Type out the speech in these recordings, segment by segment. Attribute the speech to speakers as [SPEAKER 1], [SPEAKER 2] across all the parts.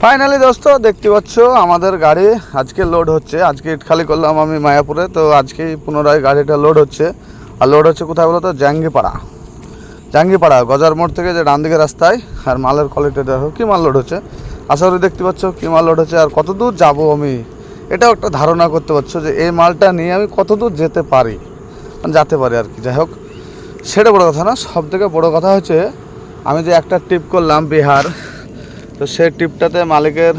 [SPEAKER 1] Finally দোস্ত দেখতে পাচ্ছ আমাদের গাড়ি আজকে লোড হচ্ছে। আজকে ইটখালি করলাম আমি মায়াপুরে, তো আজকেই পুনরায় গাড়িটা লোড হচ্ছে। আর লোড হচ্ছে কোথায় বলো তো? জাঙ্গিপাড়া গজার মোড় থেকে যে ডান দিকে রাস্তায়। আর মালের কোয়ালিটি দেখো কী মাল লোড হচ্ছে। আশা করি দেখতে পাচ্ছ কী মাল লোড হচ্ছে। আর কত দূর যাবো আমি এটাও একটা ধারণা করতে পারছো যে এই মালটা নিয়ে আমি কত দূর যেতে পারি আর কি। যাই হোক, সেটা বড় কথা না। সব থেকে বড়ো কথা হচ্ছে আমি যে একটা ট্রিপ করলাম বিহার, তো সেই ট্রিপটাতে মালিকের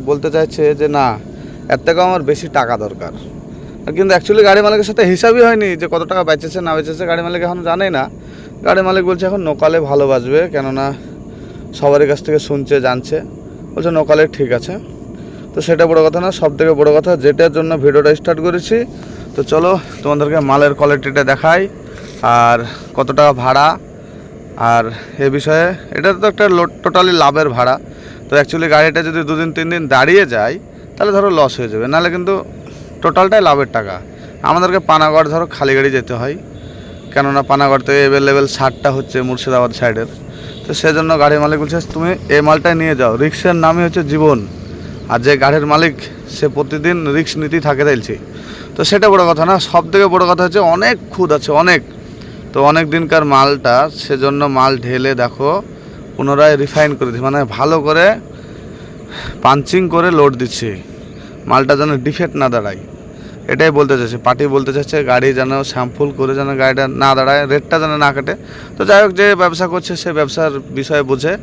[SPEAKER 1] বলতে চাইছে যে না, এর থেকেও আমার বেশি টাকা দরকার। কিন্তু অ্যাকচুয়ালি গাড়ি মালিকের সাথে হিসাবই হয়নি যে কত টাকা বেচেছে না বেচেছে। গাড়ি মালিক এখন জানেই না। গাড়ি মালিক বলছে এখন নোকালে ভালো বাঁচবে, কেননা সবারই কাছ থেকে শুনছে জানছে, বলছে নোকালে ঠিক আছে। তো সেটা বড়ো কথা না। সব থেকে বড়ো কথা যেটার জন্য ভিডিওটা স্টার্ট করেছি, তো চলো তোমাদেরকে মালের কোয়ালিটিটা দেখাই আর কত টাকা ভাড়া। আর এ বিষয়ে এটা তো একটা টোটালি লাভের ভাড়া। তো অ্যাকচুয়ালি গাড়িটা যদি 2-3 দিন দাঁড়িয়ে যায় তাহলে ধরো লস হয়ে যাবে, নাহলে কিন্তু টোটালটাই লাভের টাকা। আমাদেরকে পানাগড় ধরো খালি গাড়ি যেতে হয়, কেননা পানাগড় থেকে অ্যাভেলেবেল 60টা হচ্ছে মুর্শিদাবাদ সাইডের। তো সেজন্য গাড়ির মালিক বলছে তুমি এই মালটাই নিয়ে যাও। রিক্সের নামই হচ্ছে জীবন, আর যে গাড়ির মালিক সে প্রতিদিন রিক্স নীতি থাকে তাইছে। তো সেটা বড়ো কথা না। সব থেকে বড়ো কথা হচ্ছে অনেক খুদ আছে, অনেক। তো অনেক দিনকার মালটা, সেজন্য মাল ঢেলে দেখো পুনরায় রিফাইন করে দিচ্ছি, মানে ভালো করে পাঞ্চিং করে লোড দিচ্ছি, মালটা যেন ডিফেক্ট না দাঁড়ায়। এটাই বলতে চাইছে পার্টি, বলতে চাইছে গাড়ি যেন শ্যাম্পুল করে যেন গাড়িটা না দাঁড়ায়, রেটটা যেন না কাটে। তো যাই হোক, যে ব্যবসা করছে সে ব্যবসার বিষয়ে বুঝে।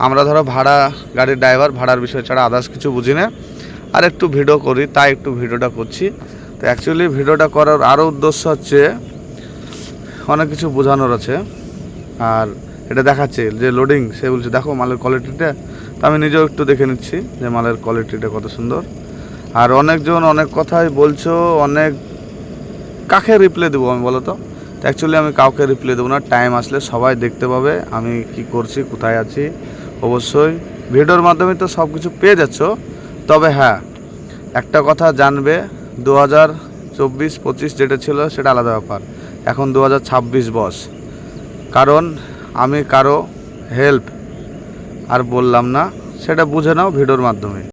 [SPEAKER 1] আমরা ধরো ভাড়া, গাড়ির ড্রাইভার, ভাড়ার বিষয় ছাড়া আদার্স কিছু বুঝি না। আর একটু ভিডিও করি তাই একটু ভিডিওটা করছি। তো অ্যাকচুয়ালি ভিডিওটা করার আরও উদ্দেশ্য হচ্ছে অনেক কিছু বোঝানোর আছে। আর এটা দেখাচ্ছে যে লোডিং, সে বলছে দেখো মালের কোয়ালিটিটা। তো আমি নিজেও একটু দেখে নিচ্ছি যে মালের কোয়ালিটিটা কত সুন্দর। আর অনেকজন অনেক কথাই বলছো, অনেক কাকে রিপ্লাই দেবো আমি বলো তো? অ্যাকচুয়ালি আমি কাউকে রিপ্লাই দেবো না। টাইম আসলে সবাই দেখতে পাবে আমি কি করছি, কোথায় আছি। অবশ্যই ভিডিওর মাধ্যমে তো সব কিছু পেয়ে যাচ্ছ। তবে হ্যাঁ, একটা কথা জানবে, 2024-25 যেটা ছিল সেটা আলাদা ব্যাপার। এখন 2026 বস। কারণ আমি কারো হেল্প আর বললাম না, সেটা বুঝে নাও ভিডিওর মাধ্যমে।